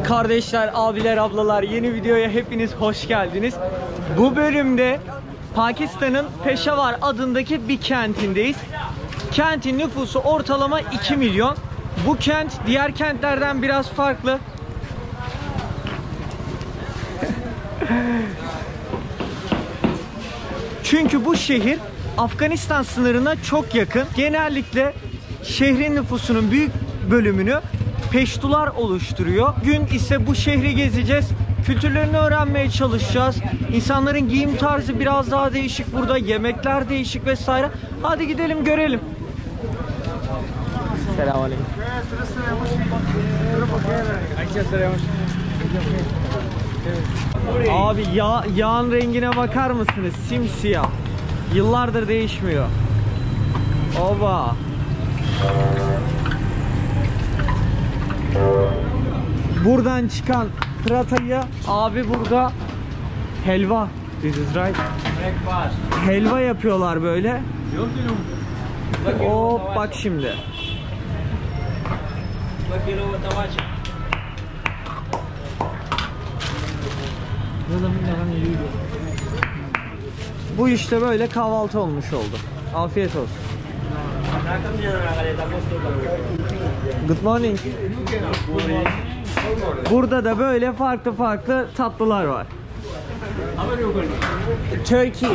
Kardeşler, abiler, ablalar, yeni videoya hepiniz hoş geldiniz. Bu bölümde Pakistan'ın Peşavar adındaki bir kentindeyiz. Kentin nüfusu ortalama 2 milyon. Bu kent diğer kentlerden biraz farklı. Çünkü bu şehir Afganistan sınırına çok yakın. Genellikle şehrin nüfusunun büyük bölümünü Peştular oluşturuyor. Gün ise bu şehri gezeceğiz. Kültürlerini öğrenmeye çalışacağız. İnsanların giyim tarzı biraz daha değişik burada. Yemekler değişik vesaire. Hadi gidelim görelim. Selamünaleyküm. Abi yağın rengine bakar mısınız? Simsiyah. Yıllardır değişmiyor. Oba. Buradan çıkan pratayı abi burada helva. This is right. Helva yapıyorlar böyle. Hop bak şimdi. Bu işte böyle kahvaltı olmuş oldu. Afiyet olsun. Good morning. Burada da böyle farklı tatlılar var. Turkey.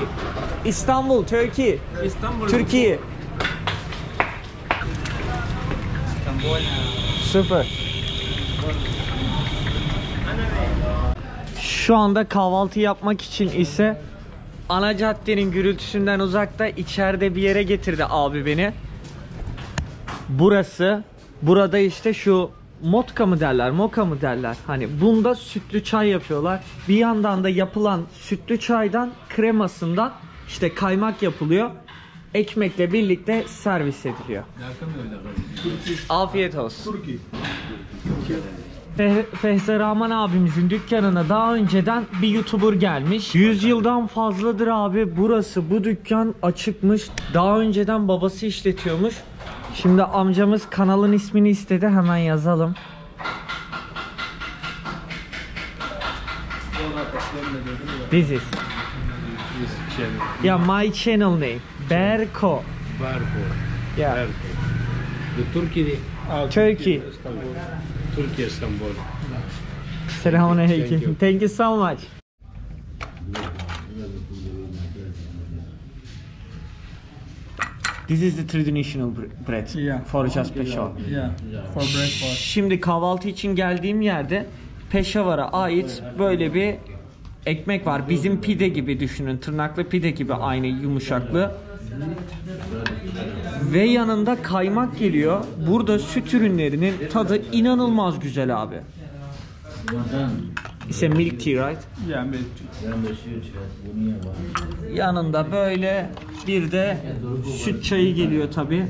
İstanbul, Turkey. Türkiye. Süper. Şu anda kahvaltı yapmak için ise ana caddenin gürültüsünden uzakta içeride bir yere getirdi abi beni. Burada işte şu motka mı derler, moka mı derler? Hani bunda sütlü çay yapıyorlar. Bir yandan da yapılan sütlü çaydan kremasından işte kaymak yapılıyor. Ekmekle birlikte servis ediliyor. Afiyet olsun. Fehzer Rahman abimizin dükkanına daha önceden bir YouTuber gelmiş. 100 yıldan fazladır abi burası, bu dükkan açıkmış. Daha önceden babası işletiyormuş. Şimdi amcamız kanalın ismini istedi, hemen yazalım. This is. Yeah, my channel name. Berko. Yeah. Turkey. Turkey, Istanbul. Selamünaleyküm. Thank you so much. This is the traditional bread for just Peshawar. Yeah, for breakfast. Şimdi kahvaltı için geldiğim yerde Peşavar'a ait böyle bir ekmek var. Bizim pide gibi düşünün. Tırnaklı pide gibi, aynı yumuşaklığı. Ve yanında kaymak geliyor. Burada süt ürünlerinin tadı inanılmaz güzel abi. It's a milk tea, right? Yeah, milk tea. Yanında böyle bir de süt çayı geliyor tabi.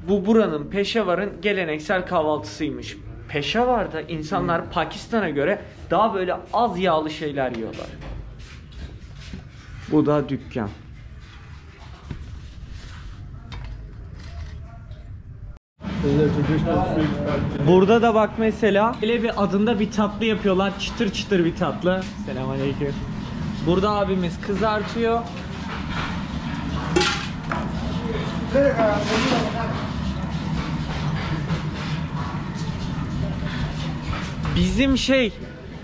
Bu buranın, Peşavar'ın geleneksel kahvaltısıymış. Peşavar'da insanlar Pakistan'a göre daha böyle az yağlı şeyler yiyorlar. Bu da dükkan. Burada da bak mesela böyle bir adında bir tatlı yapıyorlar. Çıtır çıtır bir tatlı. Selamünaleyküm. Burada abimiz kızartıyor. Bizim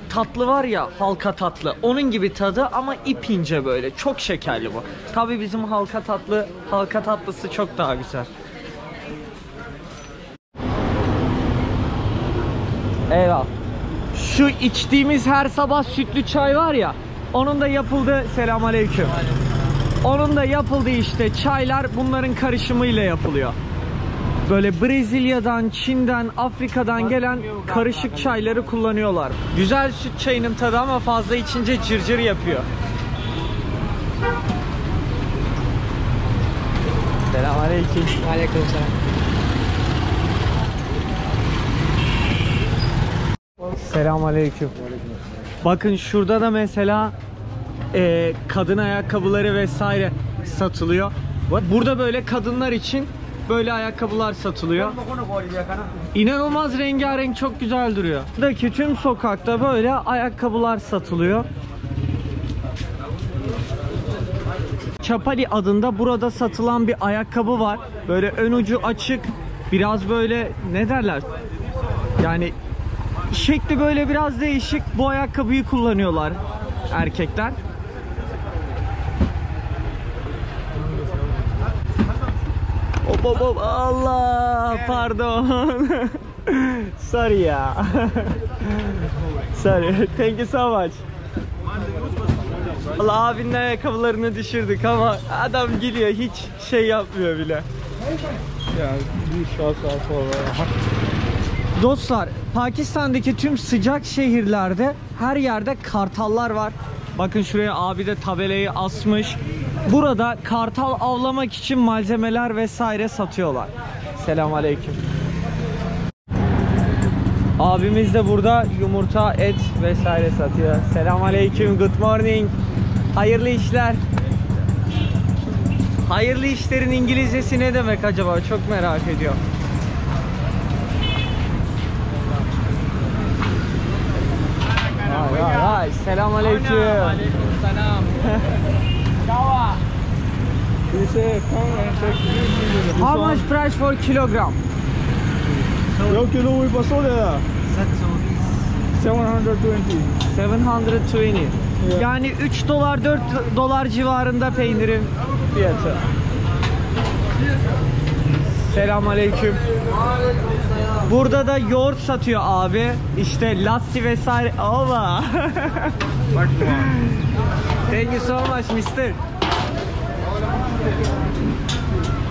tatlı var ya, halka tatlı. Onun gibi tadı ama ip ince böyle. Çok şekerli bu. Tabii bizim halka tatlısı çok daha güzel. Eyvallah. Şu içtiğimiz her sabah sütlü çay var ya, onun da yapıldığı, selamünaleyküm. Onun da yapıldığı işte çaylar bunların karışımıyla yapılıyor. Böyle Brezilya'dan, Çin'den, Afrika'dan gelen karışık çayları kullanıyorlar. Güzel süt çayının tadı ama fazla içince cırcır yapıyor. Selamünaleyküm. Aleykümselam. Selamünaleyküm. Bakın şurada da mesela kadın ayakkabıları vesaire satılıyor. Burada böyle kadınlar için böyle ayakkabılar satılıyor. İnanılmaz rengarenk, çok güzel duruyor. Buradaki tüm sokakta böyle ayakkabılar satılıyor. Chapali adında burada satılan bir ayakkabı var. Böyle ön ucu açık, biraz böyle ne derler? Yani şekli böyle biraz değişik. Bu ayakkabıyı kullanıyorlar erkekler. Hop hop, Allah, pardon. Sorry ya. Sorry. Thank you so much. Allah, abinin ayakkabılarını düşürdük ama adam geliyor, hiç şey yapmıyor bile. Yeah, these shorts are for Dostlar, Pakistan'daki tüm sıcak şehirlerde her yerde kartallar var. Bakın şuraya abi de tabelayı asmış. Burada kartal avlamak için malzemeler vesaire satıyorlar. Selamünaleyküm. Abimiz de burada yumurta, et vesaire satıyor. Selamünaleyküm, good morning. Hayırlı işler. Hayırlı işlerin İngilizcesi ne demek acaba? Çok merak ediyorum. Vay, selamünaleyküm. Aleykümselam. Kawa. You say come and take. How much price for kilogram? Yo kilo हुई बसो दे 720. 720. Yeah. Yani 3 dolar 4 dolar civarında peynirin fiyatı. Selamünaleyküm. Burada da yoğurt satıyor abi. İşte lassi vesaire. Ova. Thank you so much mister.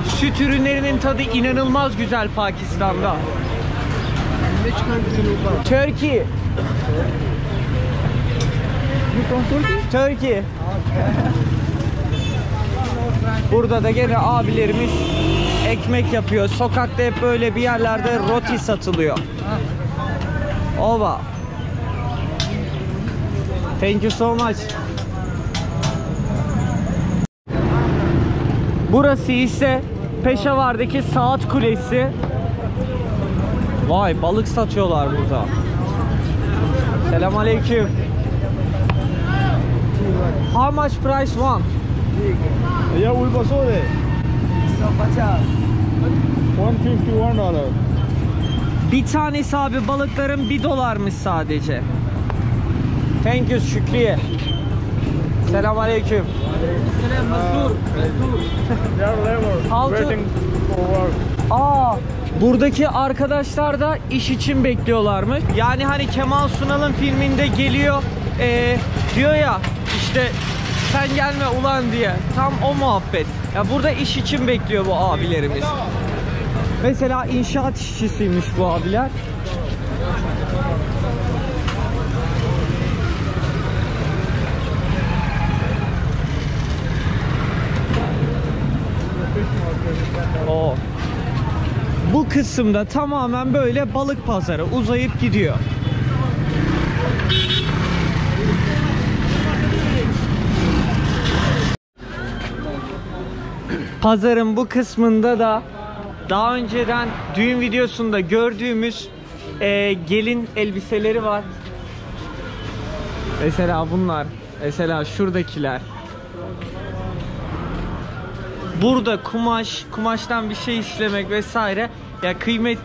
Süt ürünlerinin tadı inanılmaz güzel Pakistan'da. Turkey. Turkey. Burada da gene abilerimiz ekmek yapıyor. Sokakta hep böyle bir yerlerde roti satılıyor. Ova. Thank you so much. Burası ise Peşavar'daki Saat Kulesi. Vay, balık satıyorlar burada. Selamünaleyküm. How much price one? Yeah, हुई बसो दे 151 $1. Bir tanesi abi balıkların 1 dolarmış sadece. Thank you Şükriye. Selamünaleyküm. They are labor How to- waiting for work. Aa, buradaki arkadaşlar da iş için bekliyorlarmış. Yani hani Kemal Sunal'ın filminde geliyor diyor ya işte sen gelme ulan diye. Tam o muhabbet. Ya burada iş için bekliyor bu abilerimiz. Mesela inşaat işçisiymiş bu abiler. O. Bu kısımda tamamen böyle balık pazarı uzayıp gidiyor. Pazarın bu kısmında da daha önceden düğün videosunda gördüğümüz gelin elbiseleri var. Mesela bunlar. Mesela şuradakiler. Burada kumaştan bir şey işlemek vesaire ya kıymet.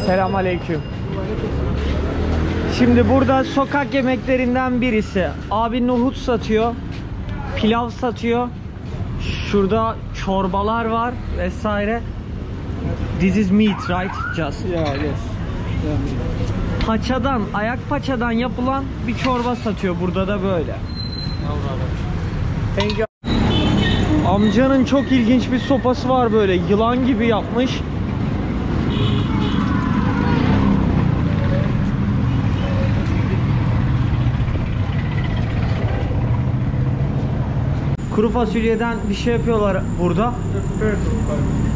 Selamünaleyküm. Şimdi burada sokak yemeklerinden birisi. Abi nohut satıyor. Pilav satıyor. Şurada çorbalar var vesaire. This is meat, right? Just. Yeah, yes. Yeah. Paçadan, ayak paçadan yapılan bir çorba satıyor. Burada da böyle. Thank you. Amcanın çok ilginç bir sopası var böyle. Yılan gibi yapmış. Kuru fasulyeden bir şey yapıyorlar burada.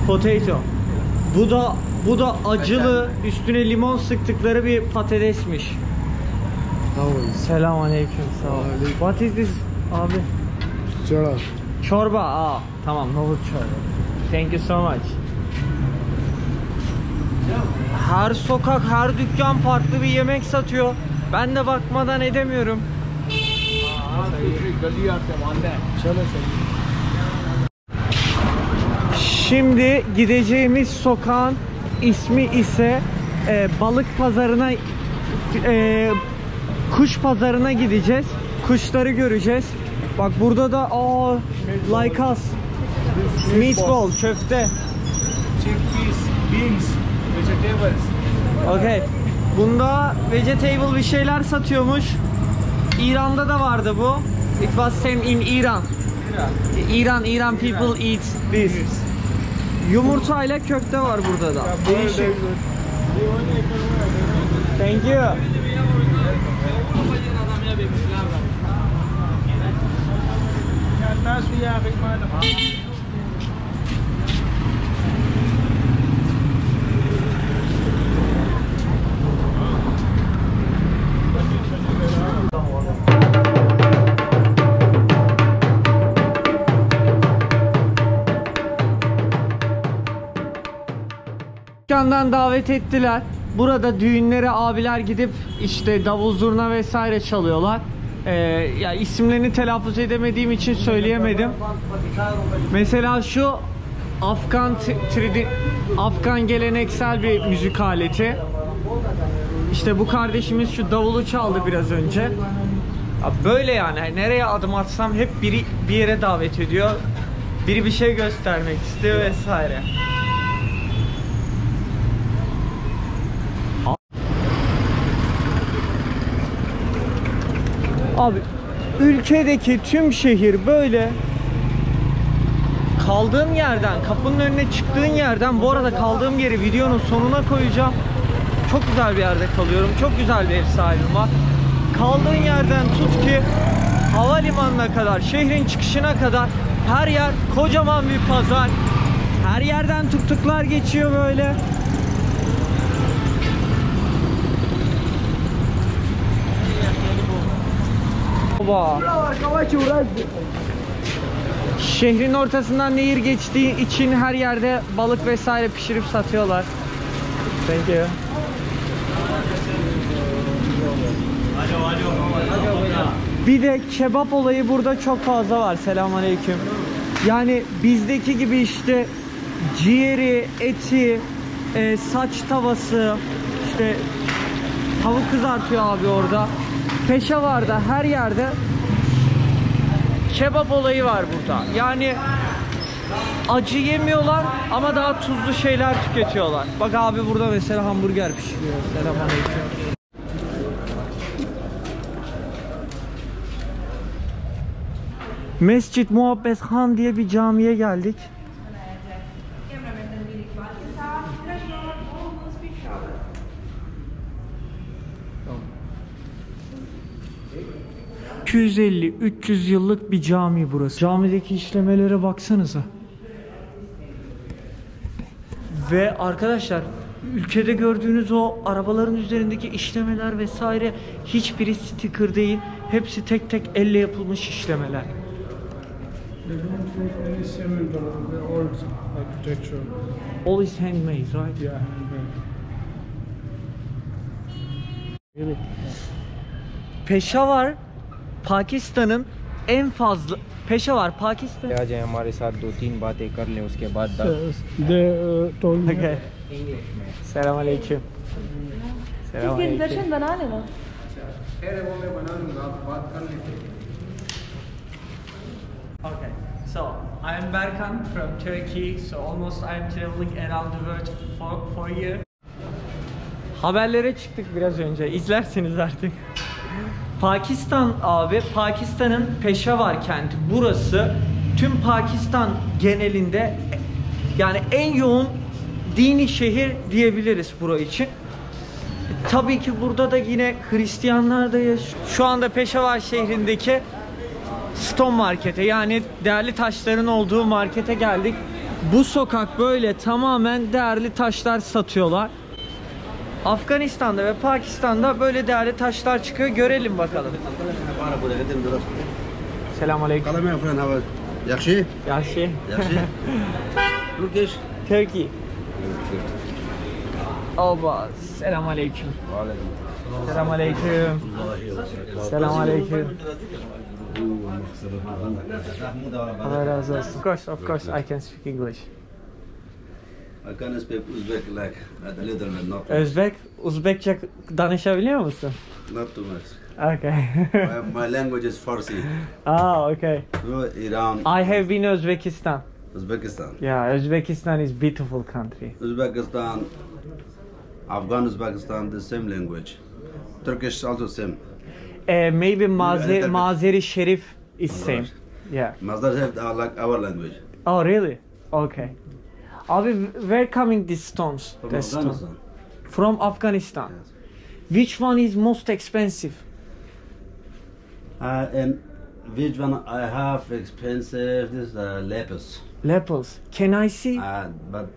Potato. Bu da acılı, üstüne limon sıktıkları bir patatesmiş. Selamünaleyküm. Sağ ol. What is this abi? Çorba. Çorba. Aa, tamam, nohut çorba. Thank you so much. Her sokak, her dükkan farklı bir yemek satıyor. Ben de bakmadan edemiyorum. Şimdi gideceğimiz sokağın ismi ise balık pazarına, kuş pazarına gideceğiz. Kuşları göreceğiz. Bak burada da like us. Meatball, köfte. Chickpeas, beans, vegetables. Okay. Bunda vegetable bir şeyler satıyormuş. İran'da da vardı bu. It was same in Iran. Iran people eat this. Yumurtayla köfte var burada da. Değişik. Thank you. Dükkandan davet ettiler. Burada düğünlere abiler gidip işte davul zurna vesaire çalıyorlar. Ya isimlerini telaffuz edemediğim için söyleyemedim. Mesela şu Afgan geleneksel bir müzik aleti. İşte bu kardeşimiz şu davulu çaldı biraz önce. Ya böyle yani nereye adım atsam hep biri bir yere davet ediyor. Biri bir şey göstermek istiyor vesaire. Abi ülkedeki tüm şehir böyle. Kaldığın yerden, kapının önüne çıktığın yerden, bu arada kaldığım yeri videonun sonuna koyacağım. Çok güzel bir yerde kalıyorum. Çok güzel bir ev sahibim var. Kaldığın yerden tut ki havalimanına kadar, şehrin çıkışına kadar her yer kocaman bir pazar. Her yerden tuktuklar geçiyor böyle. Şehrin ortasından nehir geçtiği için her yerde balık vesaire pişirip satıyorlar. Thank you. Bir de kebap olayı burada çok fazla var. Selamünaleyküm. Yani bizdeki gibi işte ciğeri, eti, saç tavası, işte tavuk kızartıyor abi orada. Peşavar'da her yerde kebap olayı var burada. Yani acı yemiyorlar ama daha tuzlu şeyler tüketiyorlar. Bak abi burada mesela hamburger pişiriyor. Selamünaleyküm. Mescid Muhabbet Han diye bir camiye geldik. ...250-300 yıllık bir cami burası. Camideki işlemelere baksanıza. Ve arkadaşlar, ülkede gördüğünüz o arabaların üzerindeki işlemeler vesaire hiçbiri sticker değil. Hepsi tek tek elle yapılmış işlemeler. All is handmade, right? Yeah, handmade. Really? Peşavar, Pakistan'ın en fazla... Peşavar, Pakistan... आ जाए हमारे साथ 2-3 बातें कर लें उसके बाद They told me. Okay. Selamünaleyküm. इसकी इंजेक्शन बना लेना. Okay, so I'm Berkan from Turkey. So almost I'm traveling around the world for year. Haberlere çıktık biraz önce. İzlersiniz artık. Pakistan abi, Pakistan'ın Peşavar kenti. Burası tüm Pakistan genelinde yani en yoğun dini şehir diyebiliriz burası için. Tabii ki burada da yine Hristiyanlar da yaşıyor. Şu anda Peşavar şehrindeki Stone Market'e, yani değerli taşların olduğu markete geldik. Bu sokak böyle tamamen değerli taşlar satıyorlar. Afganistan'da ve Pakistan'da böyle değerli taşlar çıkıyor. Görelim bakalım. Selamünaleyküm. Hello, my friend. How are you? Yaxshi? Yaxshi. Yaxshi? Turkish? Turkey. Oba. Selamünaleyküm. Selamünaleyküm. Selamünaleyküm. Allah razı olsun. Of course, I can speak English. I can speak Uzbek like a little bit, not Uzbekçe danışabiliyor musun? not too much. Okay. My language is Farsi. Okay. So Iran, I have been Uzbekistan. Uzbekistan, Yeah, Uzbekistan is beautiful country. Uzbekistan, Afghan Uzbekistan, the same language. Turkish also same. Maybe little bit. Mazeri Sharif is same. Yeah. Mazda have like our language. Oh really? Okay. Abi, where coming these stones? From The stone? Afghanistan. From Afghanistan. Yes. Which one is most expensive? And which one I have expensive? This lapis. Lepels. Can I see? But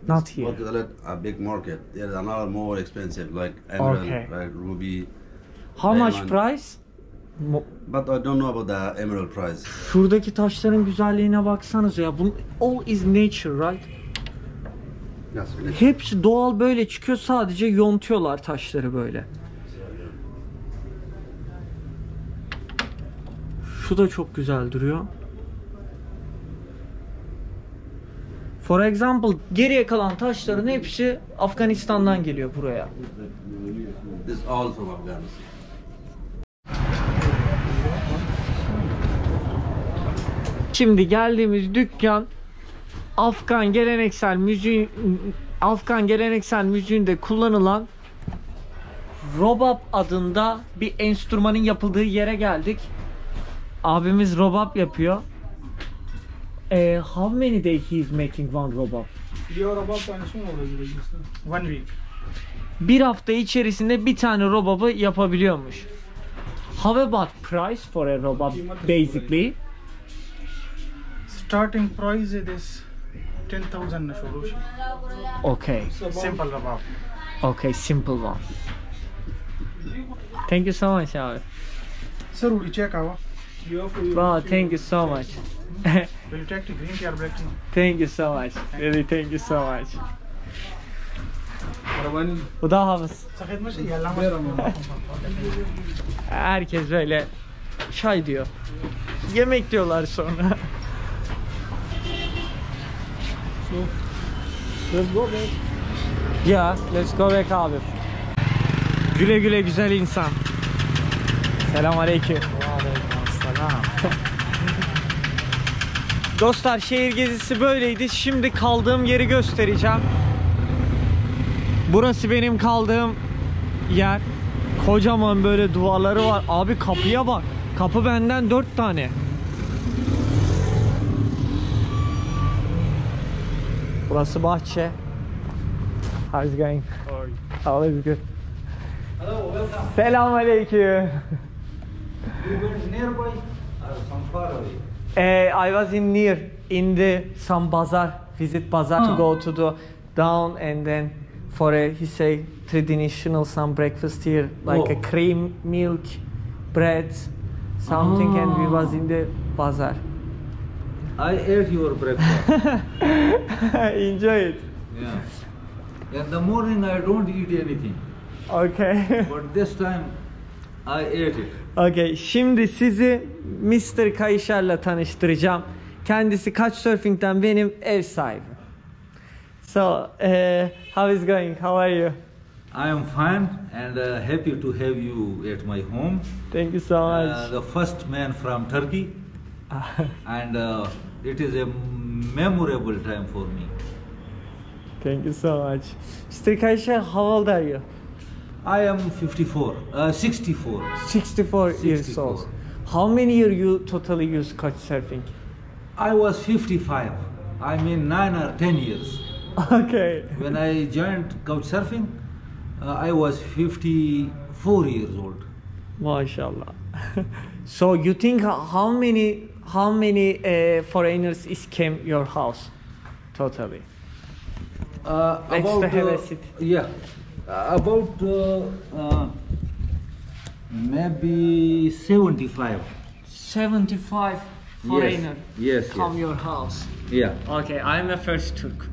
Not here. what is it? A big market. There's another more expensive, like emerald, Okay. like ruby. How much diamond. price? But I don't know about the emerald price. Şuradaki taşların güzelliğine baksanıza ya. All is nature, right? Yes. Hepsi doğal böyle çıkıyor. Sadece yontuyorlar taşları böyle. Şu da çok güzel duruyor. For example, geriye kalan taşların hepsi Afganistan'dan geliyor buraya. This all from Afghanistan. Şimdi geldiğimiz dükkan Afgan geleneksel müziğinde kullanılan robab adında bir enstrümanın yapıldığı yere geldik. Abimiz robab yapıyor. How many days he is making one robab? One week. Bir hafta içerisinde bir tane robabı yapabiliyormuş. How about price for a robab basically? Starting price it is 10,000 Shurushi. Okay. Simple rabab. Okay, simple one. Thank you so much, abi. Sir, will you check our? Wow, thank you so much. Will you check the green tea or black tea? Thank you so much. Really, thank you so much. Bu da hafız. Safed mi şey? Yalla Herkes böyle çay diyor. Yemek diyorlar sonra. Let's go back. Ya, let's go back abi. Güle güle güzel insan. Selamünaleyküm. Dostlar, şehir gezisi böyleydi. Şimdi kaldığım yeri göstereceğim. Burası benim kaldığım yer. Kocaman böyle duvarları var. Abi kapıya bak. Kapı benden 4 tane. Burası bahçe. How's it going? All is good. Hello, welcome. Selamünaleyküm. You went nearby or some far away? I was in the some bazaar, visit bazaar to go to the down and then for a he say traditional some breakfast here like a cream milk bread something and we was in the bazaar. I ate your breakfast. Enjoy it. Yeah. In the morning I don't eat anything. Okay. But this time I ate it. Okay. Şimdi sizi Mr. Kayışar'la tanıştıracağım. Kendisi Couchsurfing'den benim ev sahibi. So, how is going? How are you? I am fine and happy to have you at my home. Thank you so much. The first man from Turkey, and it is a memorable time for me. Thank you so much. Mr. Kayışar, how old are you? I am 64. 64 years old. How many years you totally use Couchsurfing? I was 55. I mean 9 or 10 years. Okay. When I joined Couchsurfing, I was 54 years old. MashaAllah. So you think how many foreigners is came your house totally? Let's About have a sit. yeah, About maybe 75. 75 foreigner Yes. come your house. Yeah. Okay, I'm the first Turk.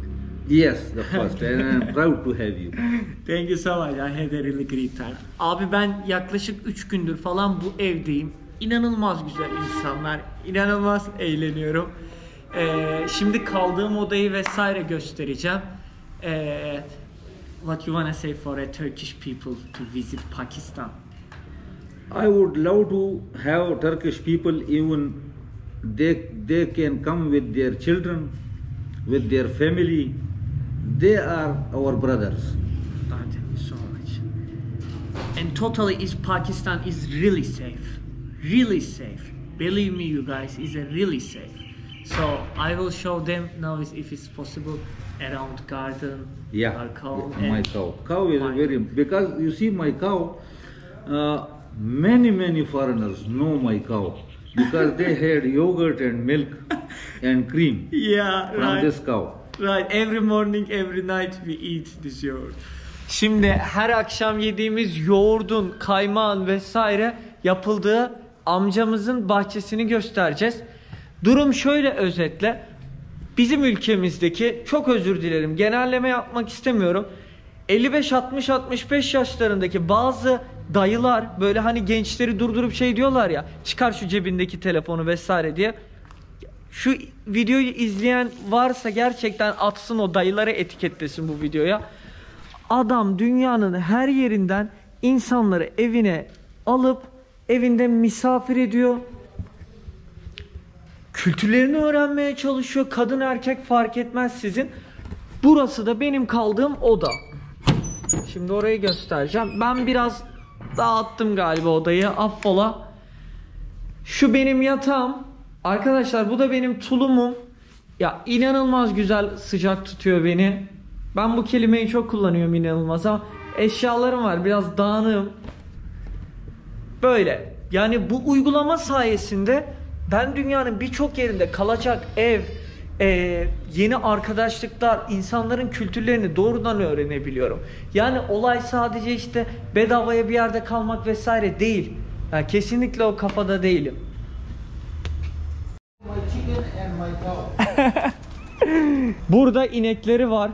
Yes, the first, and I'm proud to have you. Thank you so much. I had a really great time. Abi ben yaklaşık 3 gündür falan bu evdeyim. İnanılmaz güzel insanlar. İnanılmaz eğleniyorum. Şimdi kaldığım odayı vesaire göstereceğim. What you wanna say for a Turkish people to visit Pakistan? I would love to have Turkish people, even they can come with their children, with their family. They are our brothers. Thank you so much. And totally is Pakistan is really safe. Really safe. Believe me you guys, is a really safe. So I will show them now if it's possible around garden. Yeah, our cow my and cow. Cow is my- very, because you see my cow, many foreigners know my cow because they had yogurt and milk and cream Yeah, from right. this cow. Right, every morning, every night we eat this yoğurt. Şimdi her akşam yediğimiz yoğurdun, kaymağın vesaire yapıldığı amcamızın bahçesini göstereceğiz. Durum şöyle özetle. Bizim ülkemizdeki, çok özür dilerim, genelleme yapmak istemiyorum. 55, 60, 65 yaşlarındaki bazı dayılar böyle hani gençleri durdurup şey diyorlar ya, çıkar şu cebindeki telefonu vesaire diye. Şu videoyu izleyen varsa gerçekten atsın, o dayıları etiketlesin bu videoya. Adam dünyanın her yerinden insanları evine alıp evinde misafir ediyor. Kültürlerini öğrenmeye çalışıyor. Kadın erkek fark etmez sizin. Burası da benim kaldığım oda. Şimdi orayı göstereceğim. Ben biraz dağıttım galiba odayı. Affola. Şu benim yatağım. Arkadaşlar bu da benim tulumum. Ya inanılmaz güzel sıcak tutuyor beni. Ben bu kelimeyi çok kullanıyorum, inanılmaz, ama eşyalarım var, biraz dağınığım. Böyle. Yani bu uygulama sayesinde ben dünyanın birçok yerinde kalacak ev, yeni arkadaşlıklar, insanların kültürlerini doğrudan öğrenebiliyorum. Yani olay sadece işte bedavaya bir yerde kalmak vesaire değil. Yani kesinlikle o kafada değilim. Burada inekleri var.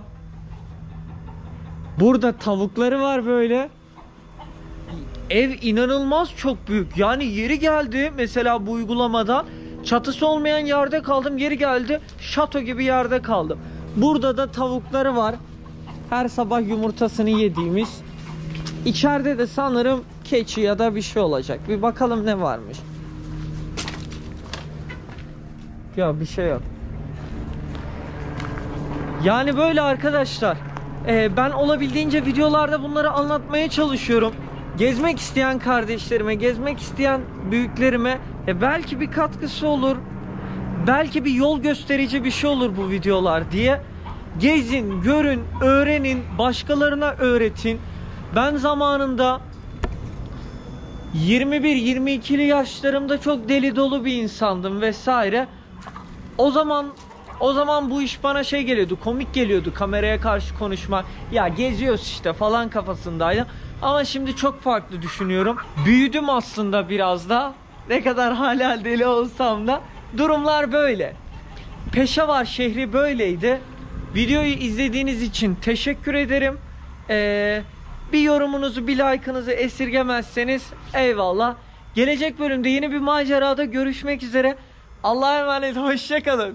Burada tavukları var böyle. Ev inanılmaz çok büyük. Yani yeri geldi mesela bu uygulamadan çatısı olmayan yerde kaldım. Yeri geldi şato gibi yerde kaldım. Burada da tavukları var. Her sabah yumurtasını yediğimiz. İçeride de sanırım keçi ya da bir şey olacak. Bir bakalım ne varmış. Ya bir şey yok. Yani böyle arkadaşlar. Ben olabildiğince videolarda bunları anlatmaya çalışıyorum. Gezmek isteyen kardeşlerime, gezmek isteyen büyüklerime belki bir katkısı olur. Belki bir yol gösterici bir şey olur bu videolar diye. Gezin, görün, öğrenin, başkalarına öğretin. Ben zamanında 21-22'li yaşlarımda çok deli dolu bir insandım vesaire. O zaman bu iş bana şey geliyordu, komik geliyordu, kameraya karşı konuşmak. Ya geziyoruz işte falan kafasındaydım. Ama şimdi çok farklı düşünüyorum. Büyüdüm aslında biraz da. Ne kadar hala deli olsam da. Durumlar böyle. Peşavar şehri böyleydi. Videoyu izlediğiniz için teşekkür ederim. Bir yorumunuzu, bir like'ınızı esirgemezseniz eyvallah. Gelecek bölümde yeni bir macerada görüşmek üzere. Allah'a emanet, hoşça kalın.